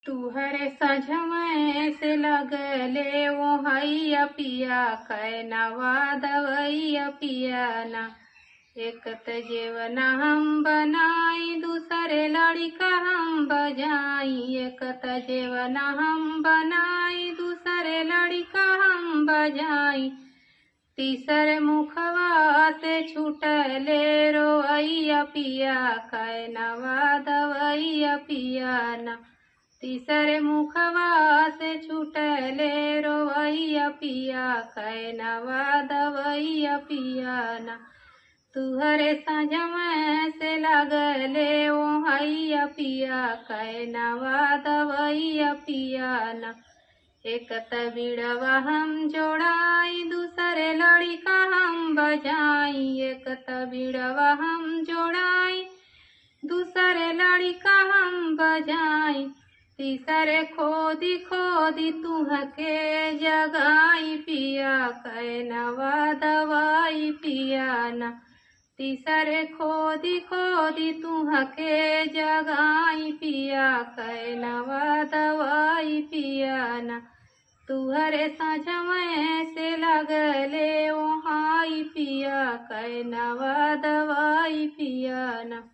तुहरे सझमय से लगले वो हैया पिया कैनवा दवैया पिया ना। एक त जेवना हम बनाई दूसरे लड़का हम बजाई। एक त जेवना हम बनाई दूसरे लड़का हम बजाई। तीसरे मुखवा से छूटले रोवैया पिया कैनवा दवैया पिया ना। तीसरे मुखवा से छूटले रोवैया पिया कैनवा दवैया पिया ना। तुहरे सझमय से लगले वो हैया पिया कैनवा दवैया पिया ना। एक त बिड़वा हम जोड़ाई दूसरे लड़का हम बजाई। एक त बिड़वा हम जोड़ाई दूसरे लड़का हम बजाई। तीसरे खोदी खोदी तुहके जगाई पिया कैनवा दवाई पिया ना। तीसरे खोदी खोदी तुहके जगाई पिया कैनवा दवाई पिया ना। तुहरे सझमय से लगले वो हाई पिया कैनवा दवाई पिया ना।